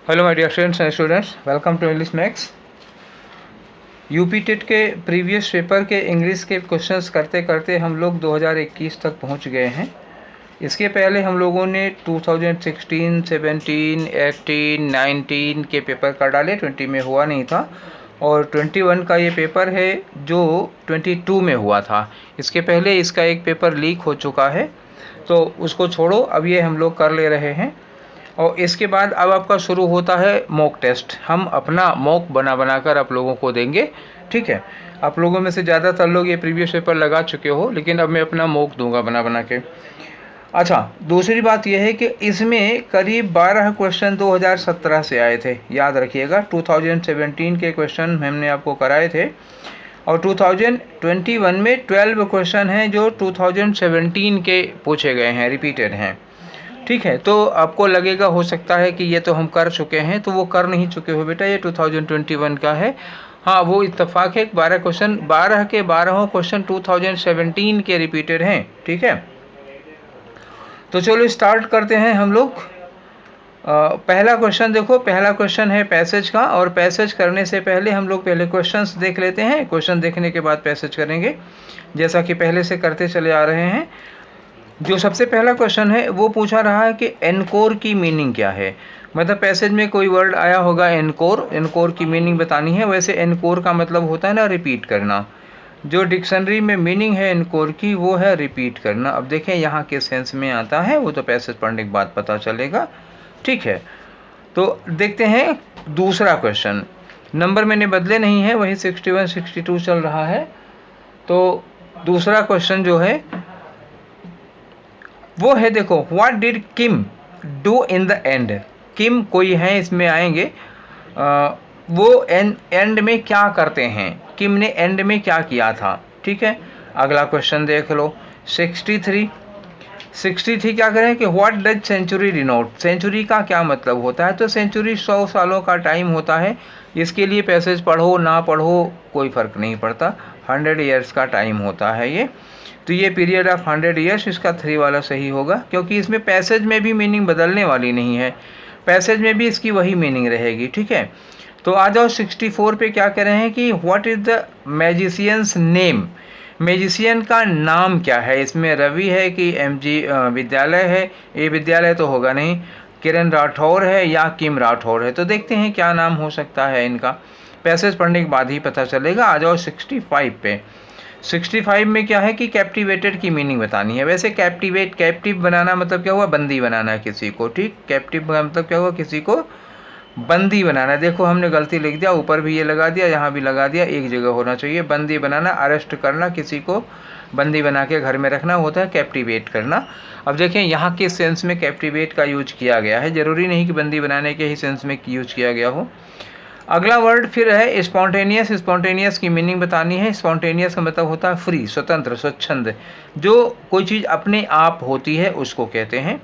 Hello my dear friends and students, welcome to English Max. UP TET के previous paper के English के questions करते करते हम लोग 2021 तक पहुंच गए हैं। इसके पहले हम लोगों ने 2016, 17, 18, 19 के पेपर कर डाले, 20 में हुआ नहीं था, और 21 का ये पेपर है जो 22 में हुआ था। इसके पहले इसका एक पेपर लीक हो चुका है, तो उसको छोड़ो, अब ये हम लोग कर ले रहे हैं। और इसके बाद अब आपका शुरू होता है मॉक टेस्ट। हम अपना मॉक बना कर आप लोगों को देंगे, ठीक है। आप लोगों में से ज़्यादातर लोग ये प्रीवियस पेपर लगा चुके हो, लेकिन अब मैं अपना मॉक दूंगा बना के। अच्छा, दूसरी बात यह है कि इसमें करीब 12 क्वेश्चन 2017 से आए थे, याद रखिएगा। 2017 के क्वेश्चन हमने आपको कराए थे, और 2021 में 12 क्वेश्चन हैं जो 2017 के पूछे गए हैं, रिपीटेड हैं, ठीक है। तो आपको लगेगा, हो सकता है कि ये तो हम कर चुके हैं, तो वो कर नहीं चुके हो बेटा, ये 2021 का है। हाँ, वो इत्तेफाक है, 12 क्वेश्चन, 12 के 12 क्वेश्चन 2017 के रिपीटेड हैं, ठीक है। तो चलो स्टार्ट करते हैं हम लोग। पहला क्वेश्चन देखो, पहला क्वेश्चन है पैसेज का, और पैसेज करने से पहले हम लोग पहले क्वेश्चंस देख लेते हैं। क्वेश्चन देखने के बाद पैसेज करेंगे, जैसा कि पहले से करते चले आ रहे हैं। जो सबसे पहला क्वेश्चन है वो पूछा रहा है कि एनकोर की मीनिंग क्या है। मतलब पैसेज में कोई वर्ड आया होगा एनकोर, एनकोर की मीनिंग बतानी है। वैसे एनकोर का मतलब होता है ना रिपीट करना। जो डिक्शनरी में मीनिंग है एनकोर की वो है रिपीट करना। अब देखें यहाँ के सेंस में आता है, वो तो पैसेज पढ़ने के बाद पता चलेगा, ठीक है। तो देखते हैं दूसरा क्वेश्चन। नंबर मैंने बदले नहीं है, वही 61, 62 चल रहा है। तो दूसरा क्वेश्चन जो है वो है, देखो, what did Kim do in the end. Kim कोई है, इसमें आएंगे। वो एंड में क्या करते हैं, किम ने एंड में क्या किया था, ठीक है। अगला क्वेश्चन देख लो, 63 क्या करें कि what does century denote. Century का क्या मतलब होता है। तो सेंचुरी 100 सालों का टाइम होता है। इसके लिए पैसेज पढ़ो ना पढ़ो कोई फ़र्क नहीं पड़ता, 100 ईयर्स का टाइम होता है ये। तो ये पीरियड ऑफ 100 ईयर्स, इसका 3 वाला सही होगा, क्योंकि इसमें पैसेज में भी मीनिंग बदलने वाली नहीं है, पैसेज में भी इसकी वही मीनिंग रहेगी, ठीक है। तो आ जाओ 64 पे, क्या कह रहे हैं कि what is the magicians name. Magician का नाम क्या है। इसमें रवि है कि MG विद्यालय है, ये विद्यालय तो होगा नहीं, किरण राठौर है या किम राठौर है। तो देखते हैं क्या नाम हो सकता है इनका, पैसेज पढ़ने के बाद ही पता चलेगा। आ जाओ 65 पे। 65 में क्या है कि कैप्टिवेटेड की मीनिंग बतानी है। वैसे कैप्टिव बनाना मतलब क्या हुआ, बंदी बनाना किसी को, ठीक। कैप्टिव का मतलब क्या हुआ, किसी को बंदी बनाना। देखो हमने गलती लिख दिया, ऊपर भी ये लगा दिया, यहाँ भी लगा दिया, एक जगह होना चाहिए। बंदी बनाना, अरेस्ट करना, किसी को बंदी बना के घर में रखना होता है कैप्टिवेट करना। अब देखें यहाँ के सेंस में कैप्टिवेट का यूज किया गया है, ज़रूरी नहीं कि बंदी बनाने के ही सेंस में यूज किया गया हो। अगला वर्ड फिर है स्पॉन्टेनियस। स्पॉन्टेनियस की मीनिंग बतानी है। स्पॉन्टेनियस का मतलब होता है फ्री, स्वतंत्र, स्वच्छंद। जो कोई चीज़ अपने आप होती है उसको कहते हैं।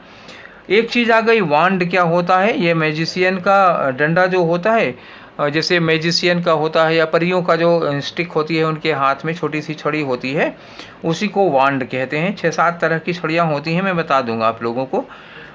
एक चीज़ आ गई वांड। क्या होता है, ये मैजिशियन का डंडा जो होता है, जैसे मैजिशियन का होता है, या परियों का जो स्टिक होती है उनके हाथ में छोटी सी छड़ी होती है, उसी को वांड कहते हैं। 6-7 तरह की छड़ियाँ होती हैं, मैं बता दूंगा आप लोगों को।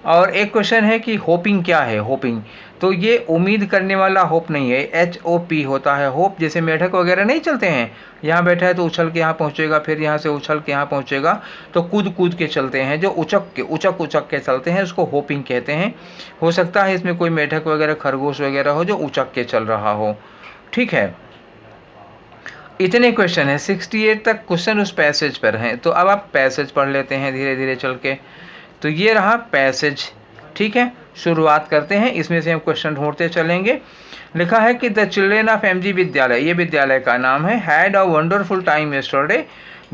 और एक क्वेश्चन है कि होपिंग क्या है। होपिंग तो ये उम्मीद करने वाला होप नहीं है, HOP होता है होप। जैसे मेढक वगैरह नहीं चलते हैं, यहाँ बैठा है तो उछल के यहाँ पहुँचेगा, फिर यहाँ से उछल के यहाँ पहुँचेगा, तो कूद कूद के चलते हैं, जो उचक के चलते हैं, उसको होपिंग कहते हैं। हो सकता है इसमें कोई मेढक वगैरह, खरगोश वगैरह हो जो उचक के चल रहा हो, ठीक है। इतने क्वेश्चन है, 68 तक क्वेश्चन उस पैसेज पर हैं। तो अब आप पैसेज पढ़ लेते हैं धीरे धीरे चल के। तो ये रहा पैसेज, ठीक है। शुरुआत करते हैं, इसमें से हम क्वेश्चन ढूंढते चलेंगे। लिखा है कि द चिल्ड्रेन ऑफ MG विद्यालय, ये विद्यालय का नाम है, had a wonderful time yesterday,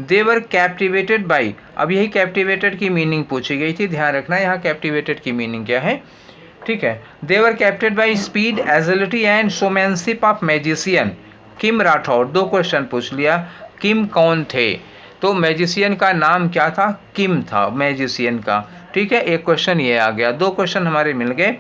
they were captivated by. अब यही कैप्टिवेटेड की मीनिंग पूछी गई थी, ध्यान रखना यहाँ कैप्टिवेटेड की मीनिंग क्या है, ठीक है। They were captivated by speed, agility and showmanship of magician Kim Rathore. 2 question पूछ लिया। किम कौन थे, तो मैजिशियन का नाम क्या था, किम था मैजिशियन का, ठीक है। एक क्वेश्चन ये आ गया, 2 क्वेश्चन हमारे मिल गए।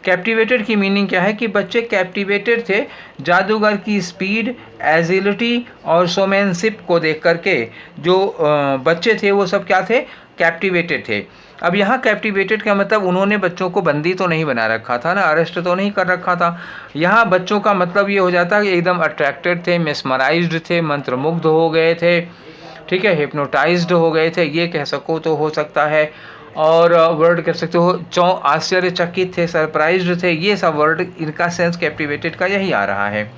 कैप्टिवेटेड की मीनिंग क्या है कि बच्चे कैप्टिवेटेड थे जादूगर की स्पीड, एजिलिटी और शोमैनशिप को देख करके। जो बच्चे थे वो सब क्या थे, कैप्टिवेटेड थे। अब यहाँ कैप्टिवेटेड का मतलब उन्होंने बच्चों को बंदी तो नहीं बना रखा था ना, अरेस्ट तो नहीं कर रखा था। यहाँ बच्चों का मतलब ये हो जाता कि एकदम अट्रैक्टेड थे, मेस्मराइज्ड थे, मंत्रमुग्ध हो गए थे, ठीक है, हिप्नोटाइज्ड हो गए थे, ये कह सको तो हो सकता है। और वर्ड कह सकते हो आश्चर्यचकित थे, सरप्राइज्ड थे, ये सब वर्ड इनका सेंस कैप्टिवेटेड का यही आ रहा है।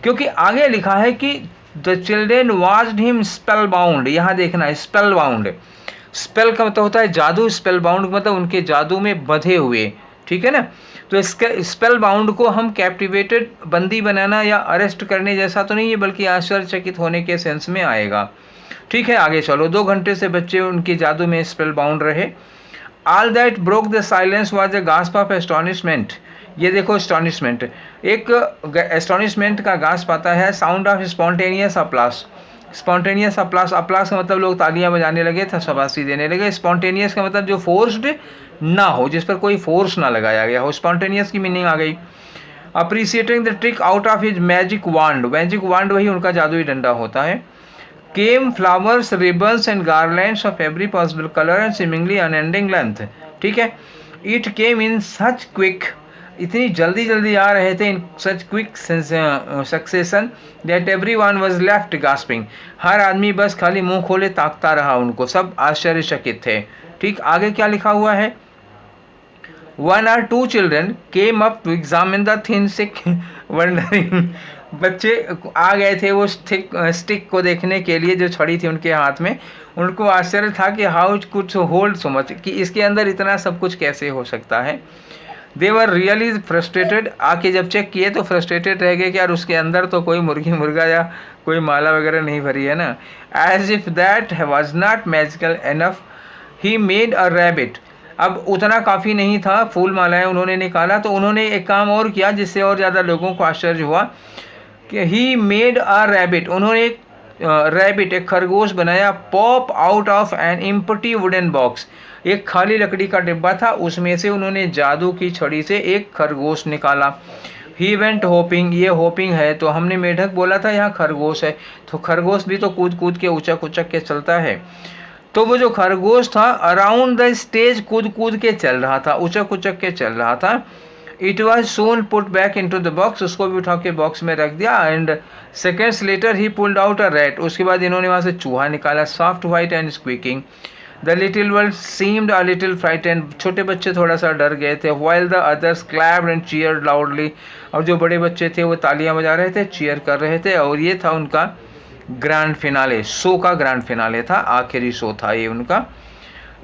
क्योंकि आगे लिखा है कि the children watched him spell bound, यहाँ देखना स्पेल बाउंड, स्पेल का मतलब होता है जादू, स्पेल बाउंड मतलब उनके जादू में बंधे हुए, ठीक है ना। तो इसका स्पेल बाउंड को हम कैप्टिवेटेड, बंदी बनाना या अरेस्ट करने जैसा तो नहीं है, बल्कि आश्चर्यचकित होने के सेंस में आएगा, ठीक है। आगे चलो, 2 घंटे से बच्चे उनके जादू में स्पेल बाउंड रहे। All that broke the silence was a gasp of astonishment, ये देखो एस्टॉनिशमेंट, एक एस्टॉनिशमेंट का गास्प आता है, sound of spontaneous applause, spontaneous applause, applause का मतलब लोग तालियां बजाने लगे, शाबाशी देने लगे। स्पॉन्टेनियस का मतलब जो फोर्स्ड ना हो, जिस पर कोई फोर्स ना लगाया गया हो, स्पॉन्टेनियस की मीनिंग आ गई। Appreciating the trick out of his magic wand, magic wand वही उनका जादुई डंडा होता है। Came flowers, ribbons and garlands of every possible colour and seemingly unending length, ठीक है। It came in such quick, इतनी जल्दी जल्दी आ रहे थे, in such quick succession that everyone was left gasping, हर आदमी बस खाली मुंह खोले ताकता रहा उनको, सब आश्चर्यचकित थे, ठीक। आगे क्या लिखा हुआ है, 1 or 2 children came up to examine the thin stick wondering, बच्चे आ गए थे वो स्टिक को देखने के लिए जो छड़ी थी उनके हाथ में, उनको आश्चर्य था कि हाउ कुछ होल्ड सो मच, कि इसके अंदर इतना सब कुछ कैसे हो सकता है। दे वर रियली फ्रस्ट्रेटेड, आके जब चेक किए तो फ्रस्ट्रेटेड रह गए कि यार उसके अंदर तो कोई मुर्गी मुर्गा या कोई माला वगैरह नहीं भरी है ना। As if that was not magical enough he made a rabbit, अब उतना काफ़ी नहीं था, फूल मालाएं उन्होंने निकाला, तो उन्होंने एक काम और किया जिससे और ज़्यादा लोगों को आश्चर्य हुआ कि ही मेड अ रैबिट, उन्होंने एक रैबिट, एक खरगोश बनाया, pop out of an empty wooden box, एक खाली लकड़ी का डिब्बा था, उसमें से उन्होंने जादू की छड़ी से एक खरगोश निकाला। ही वेंट होपिंग, ये होपिंग है, तो हमने मेढक बोला था, यहाँ खरगोश है, तो खरगोश भी तो कूद कूद के उचक उचक के चलता है, तो वो जो खरगोश था अराउंड द स्टेज कूद कूद के चल रहा था, उचक उचक के चल रहा था। It was soon put back into the box, उसको भी उठा के बॉक्स में रख दिया। And seconds later he pulled out a rat, उसके बाद इन्होंने वहाँ से चूहा निकाला, soft white and squeaking. The little world seemed a little frightened, छोटे बच्चे थोड़ा सा डर गए थे। While the others clapped and cheered loudly, और जो बड़े बच्चे थे वो तालियां बजा रहे थे, चीयर कर रहे थे। और ये था उनका ग्रैंड फिनाले, शो का ग्रैंड फिनाले था, आखिरी शो था ये उनका।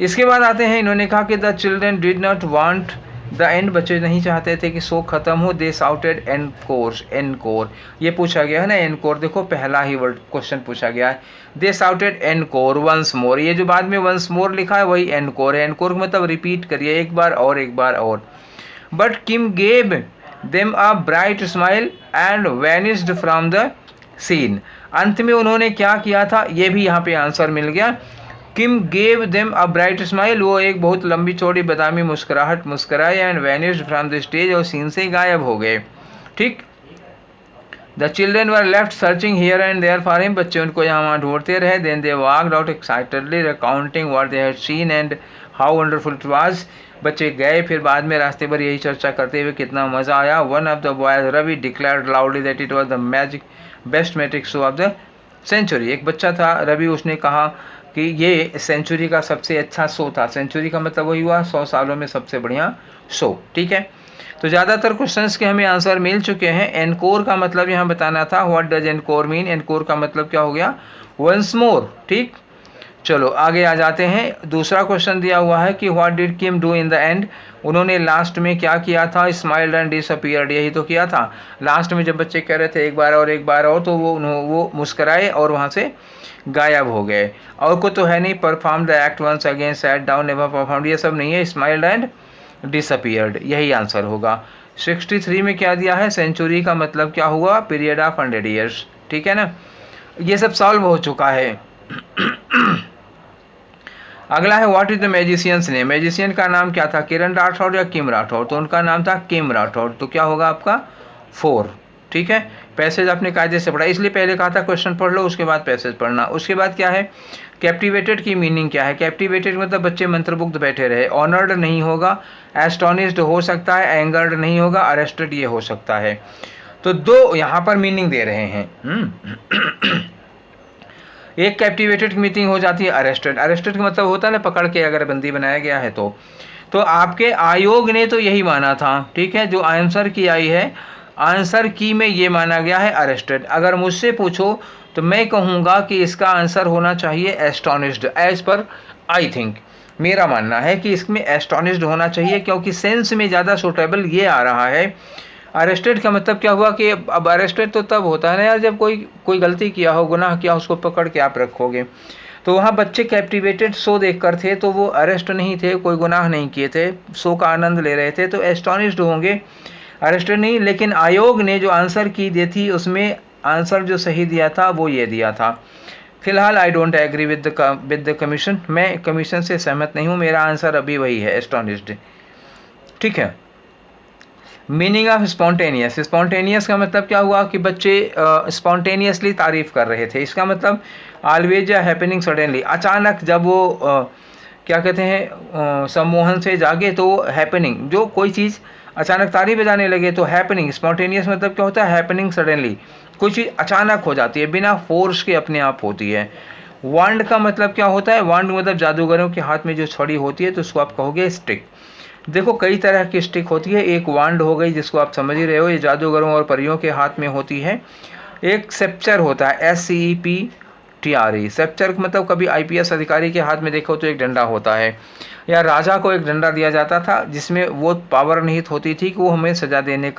इसके बाद आते हैं, इन्होंने कहा कि the children did not want the end, बच्चे नहीं चाहते थे कि शो खत्म हो। दे साउटेड एनकोर, एनकोर ये पूछा गया है ना, एनकोर देखो पहला ही वर्ड क्वेश्चन पूछा गया है। दे साउटेड एनकोर वंस मोर, ये जो बाद में वंस मोर लिखा है वही एनकोर है, एनकोर मतलब रिपीट करिए, एक बार और एक बार और। But Kim gave them a bright smile and vanished from the scene, अंत में उन्होंने क्या किया था, ये भी यहाँ पे आंसर मिल गया। Kim gave them a bright smile, वो एक बहुत लंबी चौड़ी बादामी मुस्कुराहट मुस्कुराए, and vanished from the stage, और सीन से गायब हो गए, ठीक। The children were left searching here and there for him, बच्चे उनको यहाँ वहाँ ढूंढते रहे। Then they walked out excitedly recounting what they had seen and how wonderful it was, बच्चे गए फिर बाद में रास्ते पर यही चर्चा करते हुए कितना मज़ा आया। One of the boys Ravi declared loudly that it was the magic best magic show of the century, एक बच्चा था रवि, उसने कहा कि ये सेंचुरी का सबसे अच्छा शो था। सेंचुरी का मतलब वही हुआ 100 सालों में सबसे बढ़िया शो, ठीक है। तो ज़्यादातर क्वेश्चंस के हमें आंसर मिल चुके हैं। एनकोर का मतलब यहाँ बताना था, what does encore mean, encore का मतलब क्या हो गया, वंस मोर, ठीक। चलो आगे आ जाते हैं। दूसरा क्वेश्चन दिया हुआ है कि what did Kim do in the and, उन्होंने लास्ट में क्या किया था, स्माइल्ड एंड डिसअपीयर्ड, यही तो किया था। लास्ट में जब बच्चे कह रहे थे एक बार और, तो वो मुस्कराए और वहाँ से गायब हो गए। और को तो है नहीं, perform the act once again, sat down, never perform, ये सब नहीं है, स्माइल्ड एंड डिसअपीयर्ड यही आंसर होगा। 63 में क्या दिया है, सेंचुरी का मतलब क्या हुआ, पीरियड ऑफ 100 ईयर्स, ठीक है ना। ये सब सॉल्व हो चुका है। अगला है what is the magicians name, magician का नाम क्या था, किरण राठौड़ या किम राठौड़, तो उनका नाम था किम राठौड़, तो क्या होगा आपका 4, ठीक है, पैसेज आपने कायदे से पढ़ा, इसलिए पहले कहा था क्वेश्चन पढ़ लो उसके बाद पैसेज पढ़ना। उसके बाद क्या है, कैप्टिवेटेड की मीनिंग क्या है। कैप्टिवेटेड मतलब बच्चे मंत्रमुग्ध बैठे रहे। ऑनर्ड नहीं होगा, एस्टोनिश्ड हो सकता है, एंगर्ड नहीं होगा, अरेस्टेड ये हो सकता है। तो दो यहाँ पर मीनिंग दे रहे हैं। एक कैप्टिवेटेड की मीनिंग हो जाती है अरेस्टेड। अरेस्टेड का मतलब होता है ना पकड़ के अगर बंदी बनाया गया है तो आपके आयोग ने तो यही माना था, ठीक है, जो आंसर की आई है, आंसर की में ये माना गया है अरेस्टेड। अगर मुझसे पूछो तो मैं कहूँगा कि इसका आंसर होना चाहिए astonished, as per I think, मेरा मानना है कि इसमें एस्टोनिश्ड होना चाहिए, क्योंकि सेंस में ज़्यादा सूटेबल ये आ रहा है। अरेस्टेड का मतलब क्या हुआ कि अब अरेस्टेड तो तब होता है ना यार जब कोई गलती किया हो, गुनाह किया, उसको पकड़ के आप रखोगे। तो वहाँ बच्चे कैप्टिवेटेड शो देख कर थे, तो वो अरेस्ट नहीं थे, कोई गुनाह नहीं किए थे, शो का आनंद ले रहे थे, तो एस्टोनिश्ड होंगे, अरेस्टेड नहीं। लेकिन आयोग ने जो आंसर की दी थी उसमें आंसर जो सही दिया था वो ये दिया था। फिलहाल I don't agree with the commission, मैं कमीशन से सहमत नहीं हूँ, मेरा आंसर अभी वही है, एस्टोनिश्ड, ठीक है। मीनिंग ऑफ स्पॉन्टेनियस, स्पॉन्टेनियस का मतलब क्या हुआ कि बच्चे स्पॉन्टेनियसली तारीफ़ कर रहे थे। इसका मतलब ऑलवेज या हैपनिंग सडनली, अचानक जब वो क्या कहते हैं सम्मोहन से जागे तो हैपनिंग, जो कोई चीज़ अचानक तारी बजाने लगे तो हैपनिंग। स्पॉन्टेनियस मतलब क्या होता है, हैपनिंग सडनली, कोई चीज़ अचानक हो जाती है, बिना फोर्स के अपने आप होती है। वांड का मतलब क्या होता है, वांड मतलब जादूगरों के हाथ में जो छड़ी होती है तो उसको आप कहोगे स्टिक। देखो कई तरह की स्टिक होती है, एक वांड हो गई जिसको आप समझ ही रहे हो, ये जादूगरों और परियों के हाथ में होती है। एक सेप्चर होता है, SCEPTRE, सेप्चर मतलब कभी IPS अधिकारी के हाथ में देखो तो एक डंडा होता है, या राजा को एक डंडा दिया जाता था जिसमें वो पावर निहित होती थी कि वो हमें सज़ा देने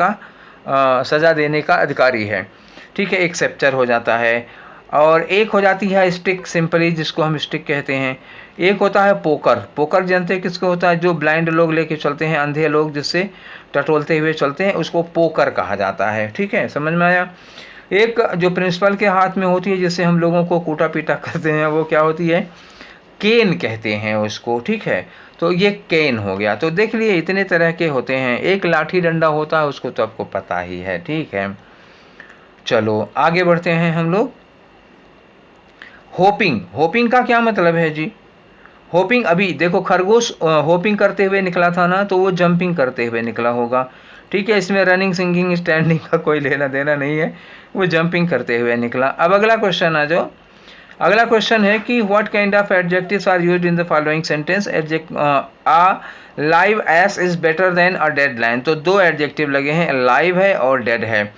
का अधिकारी है, ठीक है, एक सेप्चर हो जाता है। और एक हो जाती है स्टिक सिंपली, जिसको हम स्टिक कहते हैं। एक होता है पोकर, पोकर जानते हैं किसको होता है, जो ब्लाइंड लोग लेके चलते हैं, अंधे लोग जिससे टटोलते हुए चलते हैं, उसको पोकर कहा जाता है, ठीक है, समझ में आया। एक जो प्रिंसिपल के हाथ में होती है जिससे हम लोगों को कूटा पीटा करते हैं, वो क्या होती है, केन कहते हैं उसको, ठीक है, तो ये केन हो गया। तो देख लिए इतने तरह के होते हैं। एक लाठी डंडा होता है, उसको तो आपको पता ही है, ठीक है। चलो आगे बढ़ते हैं हम लोग। होपिंग, होपिंग का क्या मतलब है जी। होपिंग, अभी देखो खरगोश होपिंग करते हुए निकला था ना, तो वो जंपिंग करते हुए निकला होगा, ठीक है, इसमें रनिंग सिंगिंग स्टैंडिंग का कोई लेना देना नहीं है, वो जंपिंग करते हुए निकला। अब अगला क्वेश्चन आ जाओ। अगला क्वेश्चन है कि what kind of adjectives are used in the following sentence. A live ass is better than a dead lion, तो दो एडजेक्टिव लगे हैं, लाइव है और डेड है,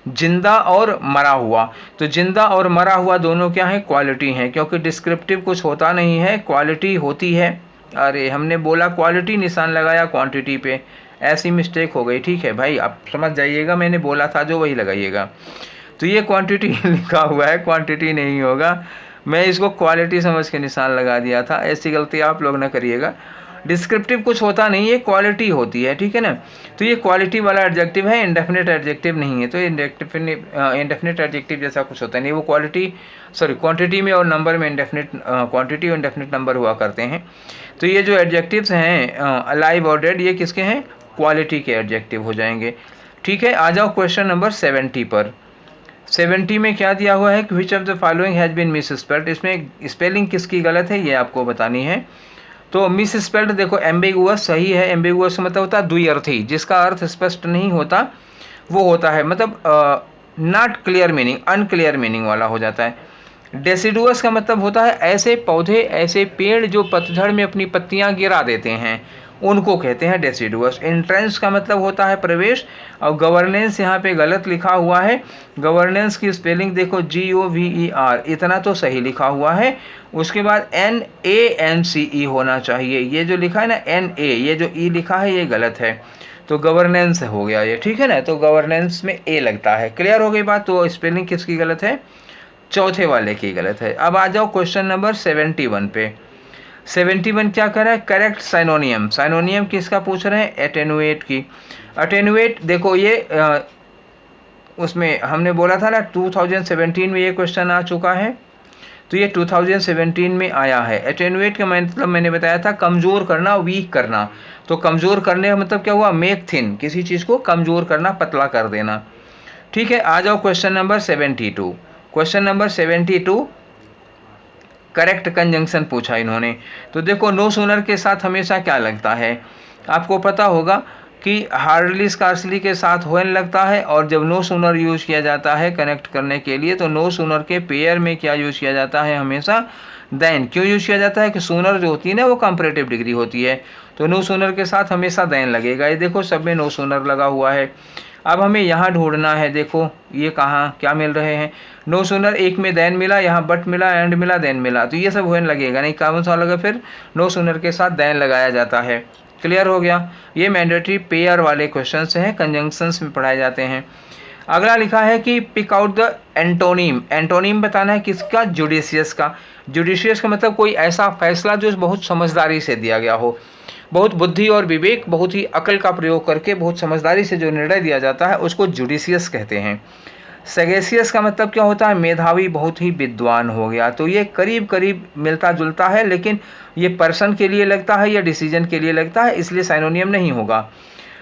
जिंदा और मरा हुआ। तो जिंदा और मरा हुआ दोनों क्या है, क्वालिटी हैं, क्योंकि डिस्क्रिप्टिव कुछ होता नहीं है, क्वालिटी होती है। अरे हमने बोला क्वालिटी, निशान लगाया क्वांटिटी पे, ऐसी मिस्टेक हो गई, ठीक है भाई, आप समझ जाइएगा, मैंने बोला था जो वही लगाइएगा। तो ये क्वांटिटी लिखा हुआ है, क्वांटिटी नहीं होगा, मैं इसको क्वालिटी समझ के निशान लगा दिया था, ऐसी गलती आप लोग ना करिएगा। डिस्क्रिप्टिव कुछ होता नहीं है, क्वालिटी होती है, ठीक है ना। तो ये क्वालिटी वाला एडजेक्टिव है, इंडेफिनिट एडजेक्टिव नहीं है। तो इंडेफिनिट एडजेक्टिव जैसा कुछ होता नहीं, वो क्वांटिटी में और नंबर में इंडेफिनिट क्वांटिटी और इंडेफिनिट नंबर हुआ करते हैं। तो ये जो एडजेक्टिव्स हैं अलाइव और डेड, ये किसके हैं, क्वालिटी के एडजेक्टिव हो जाएंगे, ठीक है। आ जाओ क्वेश्चन नंबर 70 पर। 70 में क्या दिया हुआ है कि which of the following has been misspelled, इसमें स्पेलिंग किसकी गलत है ये आपको बतानी है। तो मिस स्पेल्ड देखो, एम्बिगुअस सही है, एम्बिगुअस मतलब होता है द्विअर्थी, जिसका अर्थ स्पष्ट नहीं होता, वो होता है मतलब not clear meaning, unclear meaning वाला हो जाता है। डेसिडुअस का मतलब होता है ऐसे पौधे, ऐसे पेड़ जो पतझड़ में अपनी पत्तियां गिरा देते हैं, उनको कहते हैं डेसिडुअस। एंट्रेंस का मतलब होता है प्रवेश, और गवर्नेंस यहाँ पे गलत लिखा हुआ है, गवर्नेंस की स्पेलिंग देखो GOVER, इतना तो सही लिखा हुआ है। उसके बाद NANCE होना चाहिए, ये जो लिखा है ना NA, ये जो E लिखा है ये गलत है, तो गवर्नेंस हो गया ये, ठीक है ना। तो गवर्नेंस में A लगता है, क्लियर हो गई बात। तो स्पेलिंग किसकी गलत है, चौथे वाले की गलत है। अब आ जाओ क्वेश्चन नंबर 71 पे। 71 क्या कर रहा है, करेक्ट साइनोनियम। साइनोनियम किसका पूछ रहे हैं, एटेनुएट की। एटेनुएट देखो ये उसमें हमने बोला था ना 2017 में ये क्वेश्चन आ चुका है, तो ये 2017 में आया है। एटेनुएट का मतलब मैंने बताया था कमज़ोर करना, वीक करना। तो कमज़ोर करने का मतलब क्या हुआ, मेक थिन, किसी चीज़ को कमज़ोर करना, पतला कर देना। ठीक है, आ जाओ question number 72। Question number 72 correct conjunction पूछा इन्होंने। तो देखो, नो सूनर के साथ हमेशा क्या लगता है, आपको पता होगा कि हार्डली स्कार्सली के साथ व्हेन लगता है, और जब नो सूनर यूज़ किया जाता है कनेक्ट करने के लिए तो नो सूनर के पेयर में क्या यूज़ किया जाता है, हमेशा देन। क्यों यूज़ किया जाता है कि सूनर जो होती है ना वो कंपैरेटिव डिग्री होती है, तो नो सूनर के साथ हमेशा देन लगेगा। ये देखो सब में नो सूनर लगा हुआ है। अब हमें यहाँ ढूंढना है, देखो ये कहाँ क्या मिल रहे हैं, नो सूनर एक में देन मिला, यहाँ बट मिला, एंड मिला, देन मिला, तो ये सब व्हेन लगेगा नहीं, कौन सा लगा, फिर नो सूनर के साथ देन लगाया जाता है। क्लियर हो गया। ये मैंडेटरी पेयर वाले क्वेश्चंस हैं, कंजंक्शंस में पढ़ाए जाते हैं। अगला लिखा है कि pick out the antonym. Antonym बताना है किसका, जुडिशियस का। जुडिशियस का मतलब कोई ऐसा फैसला जो बहुत समझदारी से दिया गया हो, बहुत बुद्धि और विवेक, बहुत ही अकल का प्रयोग करके बहुत समझदारी से जो निर्णय दिया जाता है उसको जुडिशियस कहते हैं। सगेशियस का मतलब क्या होता है, मेधावी, बहुत ही विद्वान हो गया। तो ये करीब करीब मिलता जुलता है, लेकिन ये पर्सन के लिए लगता है या डिसीजन के लिए लगता है, इसलिए साइनोनियम नहीं होगा।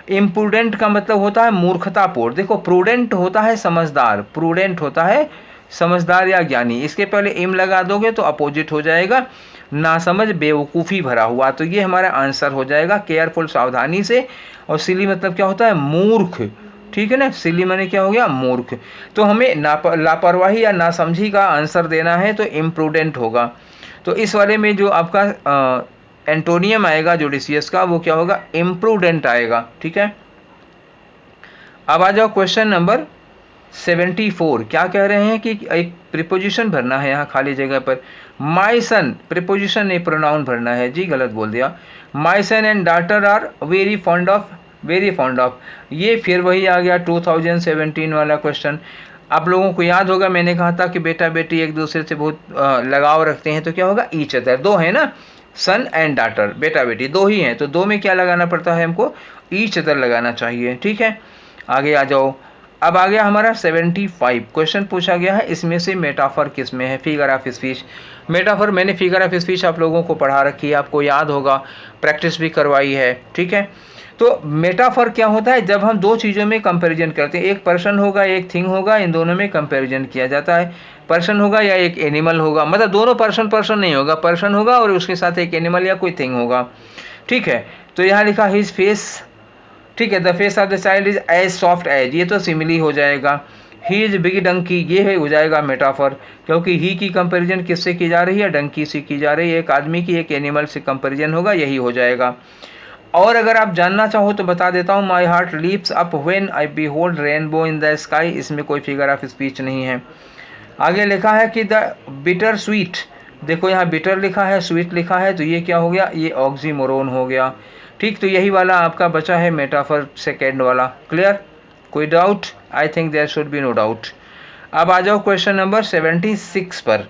इम्प्रूडेंट का मतलब होता है मूर्खतापूर्ण। देखो, प्रूडेंट होता है समझदार, प्रूडेंट होता है समझदार या ज्ञानी, इसके पहले इम लगा दोगे तो अपोजिट हो जाएगा, नासमझ, बेवकूफ़ी भरा हुआ। तो ये हमारा आंसर हो जाएगा, केयरफुल, सावधानी से। और सिली मतलब क्या होता है, मूर्ख, ठीक है ना, सिली माने क्या हो गया, मूर्ख। तो हमें लापरवाही या नासमझी का आंसर देना है, तो इम्प्रूडेंट होगा। तो इस वाले में जो आपका एंटोनियम आएगा जुडिशियस का, वो क्या होगा, इम्प्रूडेंट आएगा। ठीक है, अब आ जाओ क्वेश्चन नंबर 74। क्या कह रहे हैं कि एक प्रीपोजिशन भरना है यहाँ खाली जगह पर। माई सन, प्रीपोजिशन नहीं प्रोनाउन भरना है जी, गलत बोल दिया। My son and daughter are very fond of, very fond of, ये फिर वही आ गया 2017 वाला क्वेश्चन। आप लोगों को याद होगा मैंने कहा था कि बेटा बेटी एक दूसरे से बहुत लगाव रखते हैं, तो क्या होगा, ईच अदर। दो है ना, सन एंड डॉटर, बेटा बेटी दो ही हैं, तो दो में क्या लगाना पड़ता है हमको, ईच अदर लगाना चाहिए। ठीक है, आगे आ जाओ। अब आ गया हमारा 75 क्वेश्चन पूछा गया है, इसमें से मेटाफर किस में है, फिगर ऑफ स्पीच। मेटाफर मैंने फिगर ऑफ स्पीच आप लोगों को पढ़ा रखी है, आपको याद होगा, प्रैक्टिस भी करवाई है। ठीक है, तो मेटाफर क्या होता है, जब हम दो चीज़ों में कंपैरिजन करते हैं, एक पर्सन होगा एक थिंग होगा, इन दोनों में कंपैरिजन किया जाता है। पर्सन होगा या एक एनिमल होगा, मतलब दोनों पर्सन नहीं होगा, पर्सन होगा और उसके साथ एक एनिमल या कोई थिंग होगा। ठीक है, तो यहाँ लिखा हिज फेस, ठीक है, the face of the child is as soft as, ये तो सिमिली हो जाएगा। ही इज बिग डंकी, ये है हो जाएगा मेटाफर, क्योंकि ही की कंपैरिजन किससे की जा रही है, डंकी से की जा रही है, एक आदमी की एक एनिमल से कंपैरिजन होगा, यही हो जाएगा। और अगर आप जानना चाहो तो बता देता हूँ, my heart leaps up when I behold rainbow in the sky, इसमें कोई फिगर ऑफ स्पीच नहीं है। आगे लिखा है कि द बिटर स्वीट, देखो यहाँ बिटर लिखा है, स्वीट लिखा है, तो ये क्या हो गया, ये ऑक्सीमोरोन हो गया। ठीक, तो यही वाला आपका बचा है मेटाफर सेकेंड वाला। क्लियर, कोई doubt, I think there should be no doubt. अब आ जाओ क्वेश्चन नंबर 76 पर।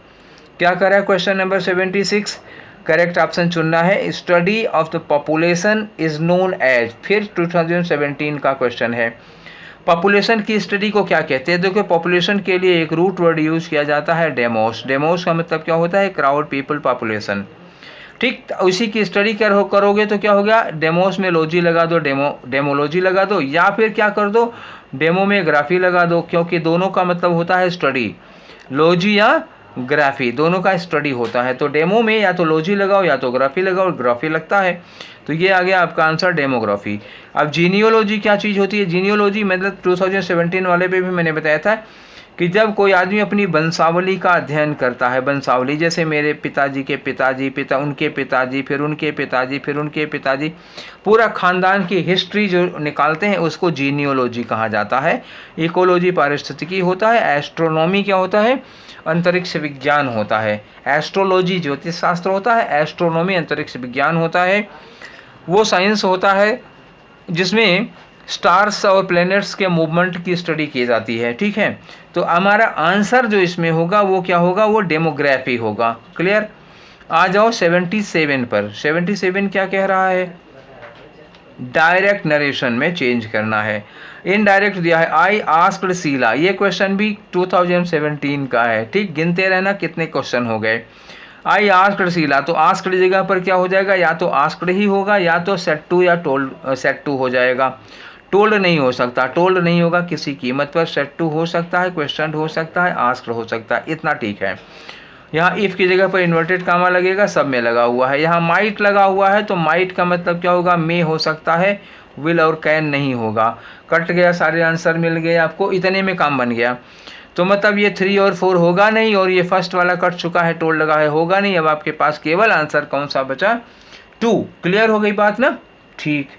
क्या कर रहा है क्वेश्चन नंबर 76, करेक्ट ऑप्शन चुनना है। Study of the population is known as, फिर 2017 का क्वेश्चन है। पॉपुलेशन की स्टडी को क्या कहते हैं, देखो पॉपुलेशन के लिए एक रूट वर्ड यूज़ किया जाता है, डेमोस। डेमोस का मतलब क्या होता है, क्राउड, पीपल, पॉपुलेशन। ठीक, उसी की स्टडी करोगे तो क्या हो गया, डेमोस में लॉजी लगा दो, डेमोलॉजी लगा दो, या फिर क्या कर दो, डेमो में ग्राफी लगा दो, क्योंकि दोनों का मतलब होता है स्टडी, लॉजी या ग्राफी दोनों का स्टडी होता है। तो डेमो में या तो लॉजी लगाओ या तो ग्राफी लगाओ, ग्राफी लगता है, तो ये आ गया आपका आंसर, डेमोग्राफी। अब जीनियोलॉजी क्या चीज़ होती है, जीनियोलॉजी मतलब 2017 वाले पे भी मैंने बताया था कि जब कोई आदमी अपनी वंशावली का अध्ययन करता है, वंशावली जैसे मेरे पिताजी के पिताजी, उनके पिताजी, फिर उनके पिताजी, फिर उनके पिताजी, पूरा खानदान की हिस्ट्री जो निकालते हैं उसको जीनियोलॉजी कहा जाता है। इकोलॉजी पारिस्थितिकी होता है, एस्ट्रोनॉमी क्या होता है, अंतरिक्ष विज्ञान होता है। एस्ट्रोलॉजी ज्योतिष शास्त्र होता है, एस्ट्रोनॉमी अंतरिक्ष विज्ञान होता है। वो साइंस होता है जिसमें स्टार्स और प्लैनेट्स के मूवमेंट की स्टडी की जाती है। ठीक है, तो हमारा आंसर जो इसमें होगा वो क्या होगा, वो डेमोग्राफी होगा। क्लियर, आ जाओ 77 पर। 77 क्या कह रहा है, डायरेक्ट नरेशन में चेंज करना है, इनडायरेक्ट दिया है। आई आस्क्ड शीला, ये क्वेश्चन भी 2017 का है। ठीक, गिनते रहना कितने क्वेश्चन हो गए। आई आस्क्ड शीला, तो आस्क्ड जगह पर क्या हो जाएगा, या तो आस्क्ड ही होगा या तो सेट टू या टोल्ड, सेट टू हो जाएगा। टोल्ड नहीं हो सकता, टोल्ड नहीं होगा किसी कीमत पर, सेड टू हो सकता है, क्वेश्चन हो सकता है, आस्क्ड हो सकता है, इतना ठीक है। यहाँ इफ़ की जगह पर इन्वर्टेड कामा लगेगा, सब में लगा हुआ है। यहाँ माइट लगा हुआ है तो माइट का मतलब क्या होगा, मे हो सकता है, विल और कैन नहीं होगा। कट गया, सारे आंसर मिल गए आपको, इतने में काम बन गया। तो मतलब ये 3 और 4 होगा नहीं, और ये फर्स्ट वाला कट चुका है, टोल्ड लगा है, होगा नहीं। अब आपके पास केवल आंसर कौन सा बचा, 2। क्लियर हो गई बात ना, ठीक।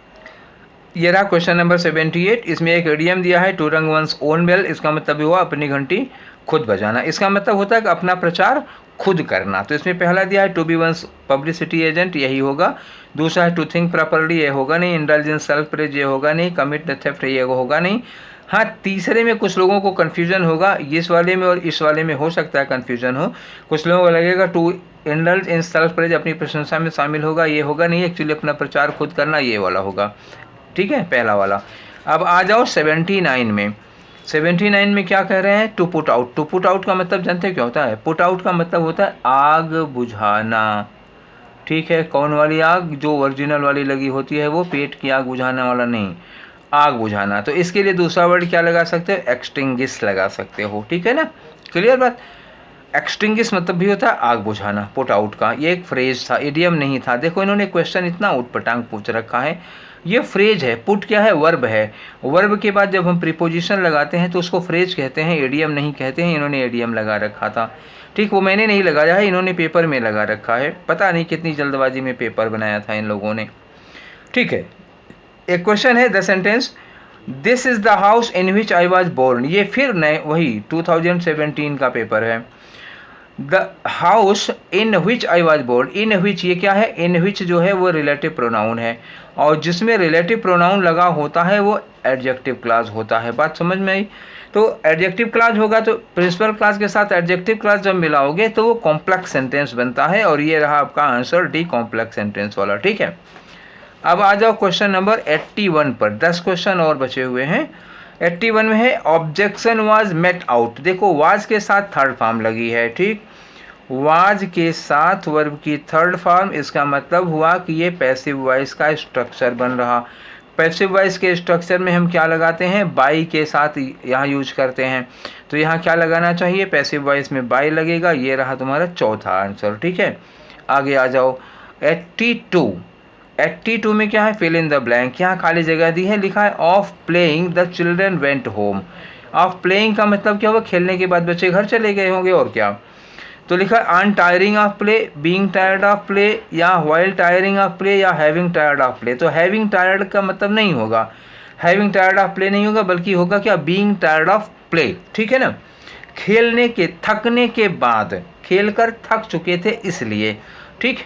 ये रहा क्वेश्चन नंबर 78। इसमें एक इडियम दिया है, टू रंग वंस ओन बेल। इसका मतलब हुआ अपनी घंटी खुद बजाना। इसका मतलब होता है कि अपना प्रचार खुद करना। तो इसमें पहला दिया है to be one's publicity agent, यही होगा। दूसरा है टू थिंक प्रॉपर्ली, ये होगा नहीं। इंडल्जेंस सेल्फ प्रेज, ये होगा नहीं। कमिट द थेफ्ट, ये होगा नहीं। हाँ, तीसरे में कुछ लोगों को कन्फ्यूजन होगा, इस वाले में और इस वाले में हो सकता है कन्फ्यूजन हो। कुछ लोगों को लगेगा to indulge in self praise अपनी प्रशंसा में शामिल होगा, ये होगा नहीं। एक्चुअली अपना प्रचार खुद करना, ये वाला होगा। ठीक है, पहला वाला। अब आ जाओ 79 में। 79 में क्या कह रहे हैं, to put out. To put out का मतलब जानते हैं क्या होता है, पुट आउट का मतलब होता है आग बुझाना। ठीक है, कौन वाली आग, जो ओरिजिनल वाली लगी होती है, वो पेट की आग बुझाने वाला नहीं, आग बुझाना। तो इसके लिए दूसरा वर्ड क्या लगा सकते हो, एक्सटिंग्विश लगा सकते हो। ठीक है ना, क्लियर बात। एक्सटिंग्विश मतलब भी होता है आग बुझाना, पुट आउट का। ये एक फ्रेज था, इडियम नहीं था। देखो इन्होंने क्वेश्चन इतना उटपटांग पूछ रखा है। ये फ्रेज है, पुट क्या है, वर्ब है। वर्ब के बाद जब हम प्रीपोजिशन लगाते हैं तो उसको फ्रेज कहते हैं, इडियम नहीं कहते हैं। इन्होंने इडियम लगा रखा था। ठीक, वो मैंने नहीं लगाया है, इन्होंने पेपर में लगा रखा है। पता नहीं कितनी जल्दबाजी में पेपर बनाया था इन लोगों ने। ठीक है, एक क्वेश्चन है, the sentence this is the house in which I was born. ये फिर नए वही 2017 का पेपर है। The house in which I was born, in which ये क्या है, इन विच जो है वो रिलेटिव प्रोनाउन है, और जिसमें रिलेटिव प्रोनाउन लगा होता है वो एडजेक्टिव क्लास होता है। बात समझ में आई। तो एडजेक्टिव क्लास होगा तो प्रिंसिपल क्लास के साथ एडजेक्टिव क्लास जब मिलाओगे तो वो कॉम्प्लेक्स सेंटेंस बनता है, और ये रहा आपका आंसर डी, कॉम्प्लेक्स सेंटेंस वाला। ठीक है, अब आ जाओ क्वेश्चन नंबर 81 पर। 10 क्वेश्चन और बचे हुए हैं। 81 में है ऑब्जेक्शन वाज मेट आउट। देखो वाज के साथ थर्ड फॉर्म लगी है। ठीक, वाज के साथ वर्ब की थर्ड फॉर्म, इसका मतलब हुआ कि ये पैसिव वॉइस का स्ट्रक्चर बन रहा। पैसिव वॉइस के स्ट्रक्चर में हम क्या लगाते हैं, बाई के साथ यहाँ यूज करते हैं। तो यहाँ क्या लगाना चाहिए, पैसिव वॉइस में बाई लगेगा। ये रहा तुम्हारा चौथा आंसर। ठीक है, आगे आ जाओ 82 में क्या है, फिल इन द ब्लैंक। यहाँ खाली जगह दी है, लिखा है of playing the children went home. Of playing का मतलब क्या होगा, खेलने के बाद बच्चे घर चले गए होंगे, और क्या। तो लिखा है on tiring of play, being tired of play, या व्हाइल टायरिंग ऑफ प्ले, या हैविंग टायर्ड ऑफ प्ले। तो हैविंग टायर्ड का मतलब नहीं होगा, हैविंग टायर्ड ऑफ प्ले नहीं होगा, बल्कि होगा क्या, बीइंग टायर्ड ऑफ प्ले। ठीक है ना, खेलने के, थकने के बाद, खेलकर थक चुके थे इसलिए। ठीक,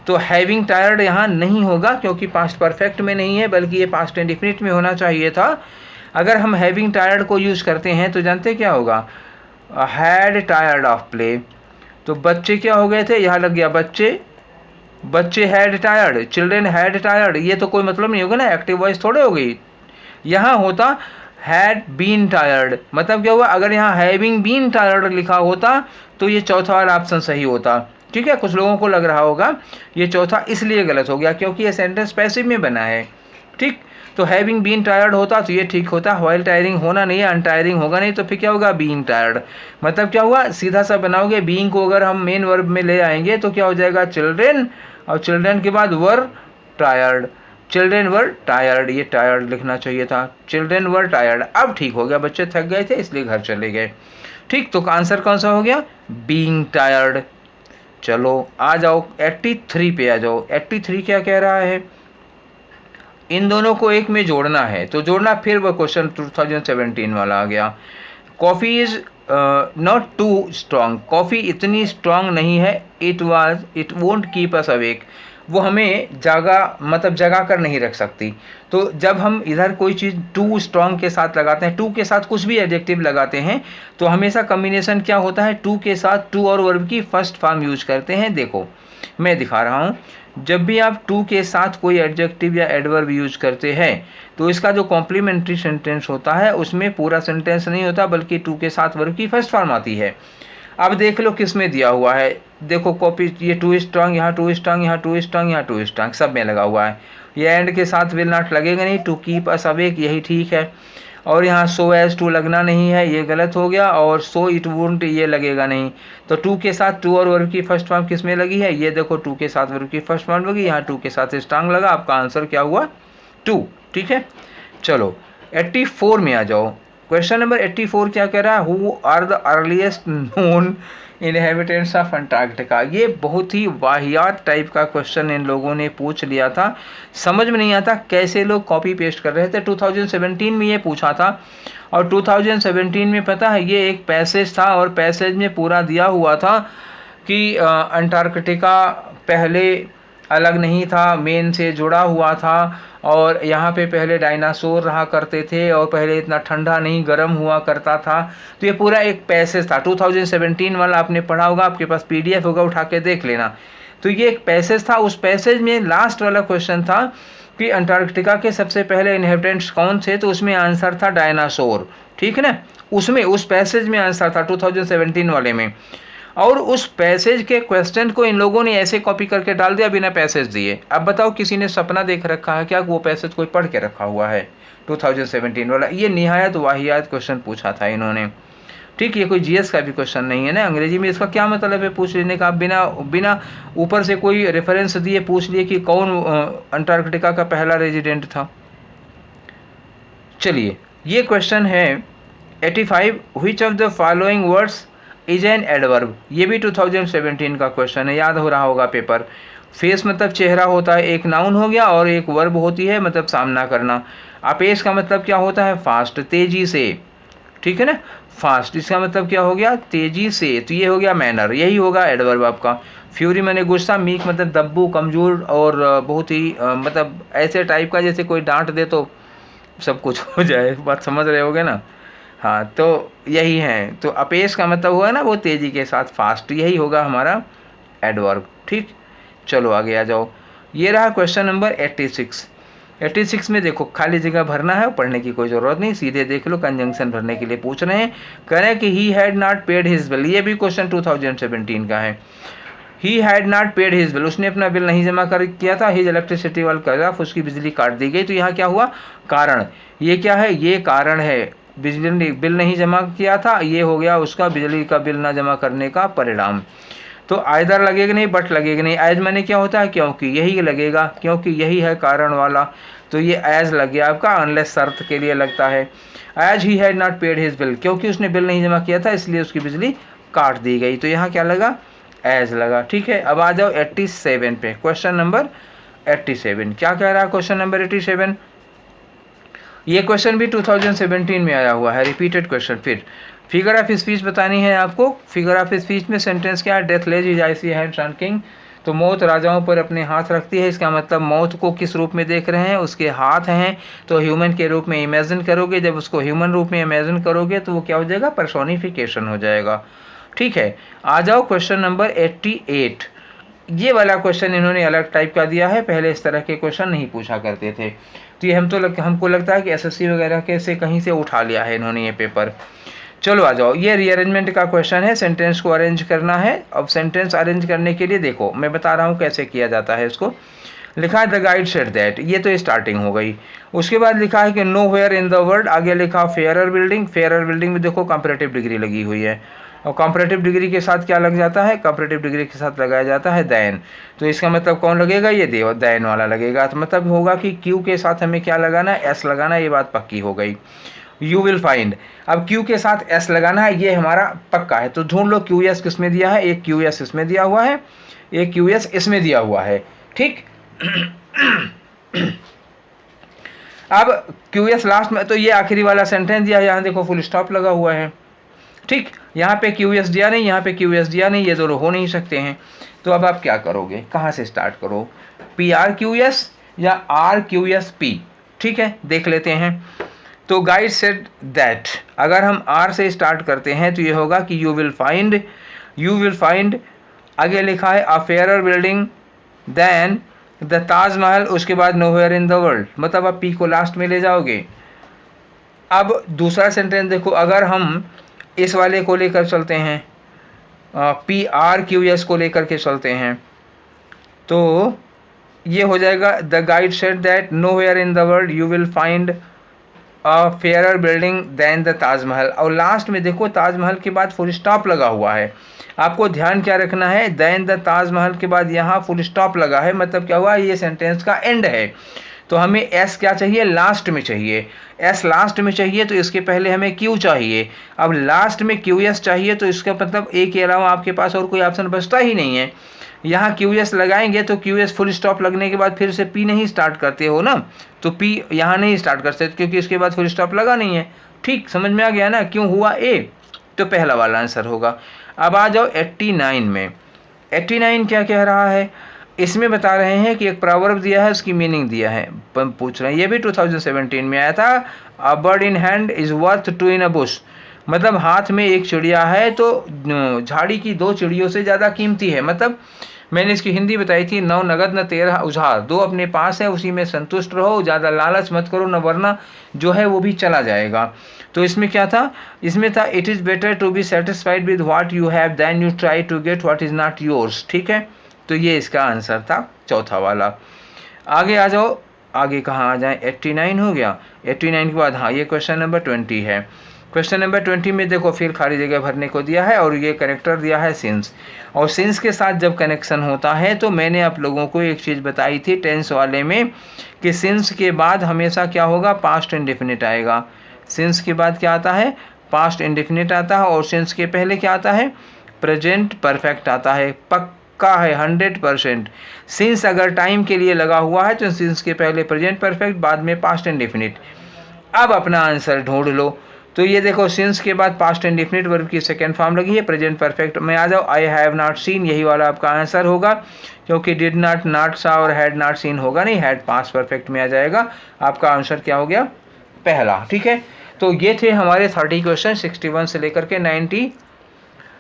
तो हैविंग टायर्ड यहाँ नहीं होगा क्योंकि पास्ट परफेक्ट में नहीं है, बल्कि ये पास्ट इंडेफिनिट में होना चाहिए था। अगर हम हैविंग टायर्ड को यूज़ करते हैं तो जानते क्या होगा, हैड टायर्ड ऑफ प्ले। तो बच्चे क्या हो गए थे, यहाँ लग गया बच्चे had tired, children had tired. ये तो कोई मतलब नहीं होगा ना, एक्टिव वॉइस थोड़े हो गई। यहाँ होता हैड बीन टायर्ड। मतलब क्या हुआ, अगर यहाँ हैविंग बीन टायर्ड लिखा होता तो ये चौथा वाला ऑप्शन सही होता। ठीक है, कुछ लोगों को लग रहा होगा ये चौथा इसलिए गलत हो गया क्योंकि ये सेंटेंस पैसिव में बना है। ठीक, तो हैविंग बीन टायर्ड होता तो ये ठीक होता, व्हाइल टायरिंग होना नहीं है, अनटायरिंग होगा नहीं, तो फिर क्या होगा, बीइंग टायर्ड। मतलब क्या हुआ, सीधा सा बनाओगे, बीइंग को अगर हम मेन वर्ब में ले आएंगे तो क्या हो जाएगा, चिल्ड्रेन, और चिल्ड्रेन के बाद were tired, children were tired. ये टायर्ड लिखना चाहिए था, चिल्ड्रेन वर टायर्ड। अब ठीक हो गया, बच्चे थक गए थे इसलिए घर चले गए। ठीक, तो आंसर कौन सा हो गया, बीइंग टायर्ड। चलो आ जाओ 83 पे आ जाओ। 83 क्या कह रहा है, इन दोनों को एक में जोड़ना है। तो जोड़ना, फिर वो क्वेश्चन 2017 वाला आ गया। Coffee is not too strong, coffee इतनी स्ट्रॉन्ग नहीं है। It won't keep us awake, वो हमें जगा कर नहीं रख सकती। तो जब हम इधर कोई चीज़ टू स्ट्रॉन्ग के साथ लगाते हैं, टू के साथ कुछ भी एडजेक्टिव लगाते हैं तो हमेशा कम्बिनेशन क्या होता है, टू के साथ टू और वर्ब की फर्स्ट फॉर्म यूज करते हैं। देखो मैं दिखा रहा हूँ, जब भी आप टू के साथ कोई एडजेक्टिव या एडवर्ब यूज करते हैं तो इसका जो कॉम्प्लीमेंट्री सेंटेंस होता है उसमें पूरा सेंटेंस नहीं होता, बल्कि टू के साथ वर्ब की फर्स्ट फॉर्म आती है। अब देख लो किस में दिया हुआ है, देखो कॉपी, ये टू स्ट्रांग, यहाँ टू स्ट्रांग, यहाँ टू स्ट्रांग, यहाँ टू स्ट्रांग, सब में लगा हुआ है। ये एंड के साथ विल नॉट लगेगा नहीं, टू कीप अस अवेक यही ठीक है। और यहाँ सो एज टू लगना नहीं है, ये गलत हो गया। और सो इट वुडंट ये लगेगा नहीं। तो टू के साथ टू और वर्ब की फर्स्ट फॉर्म किस में लगी है, ये देखो टू के साथ वर्ब की फर्स्ट फॉर्म लगी, यहाँ टू के साथ स्ट्रांग लगा, आपका आंसर क्या हुआ, टू। ठीक है, चलो 84 में आ जाओ। क्वेश्चन नंबर 84 क्या कह रहा है, who are the earliest known inhabitants of Antarctica. ये बहुत ही वाहियात टाइप का क्वेश्चन इन लोगों ने पूछ लिया था, समझ में नहीं आता कैसे लोग कॉपी पेस्ट कर रहे थे। 2017 में ये पूछा था, और 2017 में पता है ये एक पैसेज था, और पैसेज में पूरा दिया हुआ था कि अंटार्कटिका पहले अलग नहीं था, मेन से जुड़ा हुआ था, और यहाँ पे पहले डायनासोर रहा करते थे, और पहले इतना ठंडा नहीं गर्म हुआ करता था। तो ये पूरा एक पैसेज था, 2017 वाला आपने पढ़ा होगा, आपके पास PDF होगा, उठा के देख लेना। तो ये एक पैसेज था, उस पैसेज में लास्ट वाला क्वेश्चन था कि अंटार्कटिका के सबसे पहले इनहेबिटेंट्स कौन थे, तो उसमें आंसर था डायनासोर। ठीक है ना, उसमें उस पैसेज में आंसर था 2017 वाले में। और उस पैसेज के क्वेश्चन को इन लोगों ने ऐसे कॉपी करके डाल दिया बिना पैसेज दिए। अब बताओ किसी ने सपना देख रखा है क्या वो पैसेज कोई पढ़ के रखा हुआ है 2017 वाला। ये निहायत वाहियात क्वेश्चन पूछा था इन्होंने। ठीक, ये कोई GS का भी क्वेश्चन नहीं है ना, अंग्रेजी में इसका क्या मतलब है पूछ लेने का। बिना ऊपर से कोई रेफरेंस दिए पूछ लिए कि कौन अंटार्कटिका का पहला रेजिडेंट था। चलिए, ये क्वेश्चन है 85, which of the following words is an adverb. ये भी 2017 का क्वेश्चन है, याद हो रहा होगा पेपर। फेस मतलब चेहरा होता है, एक नाउन हो गया, और एक वर्ब होती है मतलब सामना करना। अपेस का मतलब क्या होता है, फास्ट, तेजी से। ठीक है ना, फास्ट, इसका मतलब क्या हो गया, तेजी से। तो ये हो गया मैनर, यही होगा एडवर्ब आपका। फ्यूरी मैंने गुस्सा, मीक मतलब दब्बू, कमज़ोर, और बहुत ही मतलब ऐसे टाइप का जैसे कोई डांट दे तो सब कुछ हो जाए, बात समझ रहे होगे ना। हाँ, तो यही है। तो अपेस का मतलब हुआ ना वो तेज़ी के साथ, फास्ट, यही होगा हमारा एडवर्ब। ठीक, चलो आगे आ जाओ। ये रहा क्वेश्चन नंबर 86। 86 में देखो खाली जगह भरना है, पढ़ने की कोई ज़रूरत नहीं, सीधे देख लो, कंजंक्शन भरने के लिए पूछ रहे हैं। कह रहे हैं कि ही had not paid his bill. ये भी क्वेश्चन 2017 का है। ही had not paid his bill, उसने अपना बिल नहीं जमा कर किया था। हिज इलेक्ट्रिसिटी वाल कट ऑफ, उसकी बिजली काट दी गई। तो यहाँ क्या हुआ, कारण। ये क्या है, ये कारण है, बिजली बिल नहीं जमा किया था, ये हो गया उसका बिजली का बिल ना जमा करने का परिणाम। तो आइदर लगेगा नहीं, बट लगेगा नहीं। एज मैंने क्या होता है, क्योंकि, यही लगेगा, क्योंकि यही है कारण वाला। तो ये एज लग गया आपका, अनलेस शर्त के लिए लगता है। As he had not paid his bill, क्योंकि उसने बिल नहीं जमा किया था इसलिए उसकी बिजली काट दी गई। तो यहाँ क्या लगा, एज लगा। ठीक है, अब आ जाओ 87 पे। क्वेश्चन नंबर 87 क्या कह रहा है, क्वेश्चन नंबर 87। ये क्वेश्चन भी 2017 में आया हुआ है, रिपीटेड क्वेश्चन। फिर फिगर ऑफ स्पीच बतानी है आपको। फिगर ऑफ स्पीच में सेंटेंस क्या है, deathless is IC hand trunking. तो मौत राजाओं पर अपने हाथ रखती है, इसका मतलब मौत को किस रूप में देख रहे हैं, उसके हाथ हैं, तो ह्यूमन के रूप में इमेजिन करोगे। जब उसको ह्यूमन रूप में इमेजिन करोगे तो वो क्या हो जाएगा, पर्सोनिफिकेशन हो जाएगा। ठीक है, आ जाओ क्वेश्चन नंबर 88। ये वाला क्वेश्चन इन्होंने अलग टाइप का दिया है, पहले इस तरह के क्वेश्चन नहीं पूछा करते थे। तो ये हमको लगता है कि SSC वगैरह के से कहीं से उठा लिया है इन्होंने ये पेपर। चलो आ जाओ, ये रीअरेंजमेंट का क्वेश्चन है, सेंटेंस को अरेंज करना है। अब सेंटेंस अरेंज करने के लिए देखो मैं बता रहा हूँ कैसे किया जाता है इसको। लिखा है द गाइड सेड दैट, ये तो स्टार्टिंग हो गई। उसके बाद लिखा है कि nowhere in the world, आगे लिखा फेयरर बिल्डिंग। फेयरर बिल्डिंग में देखो कंपैरेटिव डिग्री लगी हुई है, और कंपैरेटिव डिग्री के साथ क्या लग जाता है, कंपैरेटिव डिग्री के साथ लगाया जाता है दैन। तो इसका मतलब कौन लगेगा, ये दैन वाला लगेगा। तो मतलब होगा कि क्यू के साथ हमें क्या लगाना है, एस लगाना। ये बात पक्की हो गई। यू विल फाइंड, अब क्यू के साथ एस लगाना है, ये हमारा पक्का है। तो ढूंढ लो क्यू एस किस में दिया है, एक क्यू एस इसमें दिया हुआ है, एक क्यू एस इसमें दिया हुआ है। ठीक अब क्यू एस लास्ट में, तो ये आखिरी वाला सेंटेंस दिया है, यहाँ देखो फुल स्टॉप लगा हुआ है। ठीक, यहाँ पे क्यू एस दिया नहीं, यहाँ पे क्यू एस दिया नहीं, ये दोनों हो नहीं सकते हैं। तो अब आप क्या करोगे, कहाँ से स्टार्ट करो, पी आर क्यू एस या आर क्यू एस पी। ठीक है, देख लेते हैं। तो गाइड सेड दैट, अगर हम आर से स्टार्ट करते हैं तो ये होगा कि यू विल फाइंड, आगे लिखा है a fairer building than the Taj Mahal, उसके बाद नोवेयर इन द वर्ल्ड, मतलब आप पी को लास्ट में ले जाओगे। अब दूसरा सेंटेंस देखो, अगर हम इस वाले को लेकर चलते हैं PRQS को लेकर के चलते हैं तो ये हो जाएगा the guide said that nowhere in the world you will find a fairer building than the Taj Mahal. और लास्ट में देखो ताजमहल के बाद फुल स्टॉप लगा हुआ है, आपको ध्यान क्या रखना है, दैन द ताजमहल के बाद यहाँ फुल स्टॉप लगा है, मतलब क्या हुआ, ये सेंटेंस का एंड है। तो हमें एस क्या चाहिए, लास्ट में चाहिए, एस लास्ट में चाहिए, तो इसके पहले हमें क्यू चाहिए। अब लास्ट में क्यू एस चाहिए तो इसका मतलब ए के अलावा आपके पास और कोई ऑप्शन बचता ही नहीं है। यहाँ क्यू एस लगाएंगे तो क्यू एस फुल स्टॉप लगने के बाद फिर से पी नहीं स्टार्ट करते हो ना, तो पी यहाँ नहीं स्टार्ट कर सकते क्योंकि इसके बाद फुल स्टॉप लगा नहीं है। ठीक, समझ में आ गया ना, क्यों हुआ ए, तो पहला वाला आंसर होगा। अब आ जाओ 89 में। 89 क्या कह रहा है, इसमें बता रहे हैं कि एक प्रोवर्ब दिया है, उसकी मीनिंग दिया है, पूछ रहे हैं, ये भी 2017 में आया था। A bird in hand is worth two in a bush, मतलब हाथ में एक चिड़िया है तो झाड़ी की 2 चिड़ियों से ज़्यादा कीमती है। मतलब मैंने इसकी हिंदी बताई थी, 9 नगद न 13 उधार, 2 अपने पास है उसी में संतुष्ट रहो, ज़्यादा लालच मत करो, न वरना जो है वो भी चला जाएगा। तो इसमें क्या था, इसमें था it is better to be satisfied with what you have than you try to get what is not yours. ठीक है, तो ये इसका आंसर था चौथा वाला। आगे आ जाओ, आगे कहाँ आ जाए, 89 हो गया। 89 के बाद हाँ ये क्वेश्चन नंबर 20 है। क्वेश्चन नंबर 20 में देखो फिर खाली जगह भरने को दिया है और ये कनेक्टर दिया है सिंस, और सिंस के साथ जब कनेक्शन होता है तो मैंने आप लोगों को एक चीज़ बताई थी टेंस वाले में कि सिंस के बाद हमेशा क्या होगा, पास्ट इंडेफिनिट आएगा। सिंस के बाद क्या आता है, पास्ट इंडेफिनिट आता है, और सिंस के पहले क्या आता है, प्रेजेंट परफेक्ट आता है, पक्का है 100%। सिंस अगर टाइम के लिए लगा हुआ है तो सिंस के पहले प्रेजेंट परफेक्ट, बाद में पास्ट इंडेफिनिट। अब अपना आंसर ढूंढ लो, तो ये देखो सिंस के बाद पास्ट इंडेफिनिट वर्ब की सेकेंड फॉर्म लगी है, प्रेजेंट परफेक्ट में आ जाओ, आई हैव नॉट सीन, यही वाला आपका आंसर होगा, क्योंकि डिड नॉट, नॉट सा और हैड नॉट सीन होगा नहीं, हैड पास्ट परफेक्ट में आ जाएगा। आपका आंसर क्या हो गया, पहला। ठीक है, तो ये थे हमारे 30 क्वेश्चन, 61 से लेकर के 90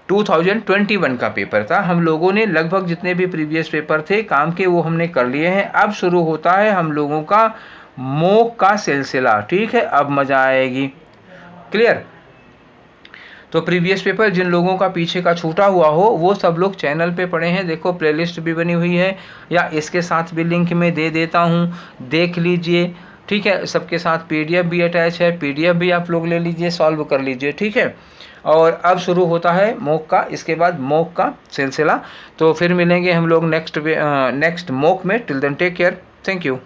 2021 का पेपर था। हम लोगों ने लगभग जितने भी प्रीवियस पेपर थे काम के वो हमने कर लिए हैं। अब शुरू होता है हम लोगों का मॉक का सिलसिला। ठीक है, अब मज़ा आएगी। क्लियर, तो प्रीवियस पेपर जिन लोगों का पीछे का छूटा हुआ हो वो सब लोग चैनल पे पड़े हैं, देखो प्लेलिस्ट भी बनी हुई है, या इसके साथ भी लिंक में दे देता हूँ, देख लीजिए। ठीक है, सबके साथ पीडीएफ भी अटैच है, पीडीएफ भी आप लोग ले लीजिए, सॉल्व कर लीजिए। ठीक है, और अब शुरू होता है मॉक का, इसके बाद मॉक का सिलसिला। तो फिर मिलेंगे हम लोग नेक्स्ट मॉक में। Till then take care, thank you.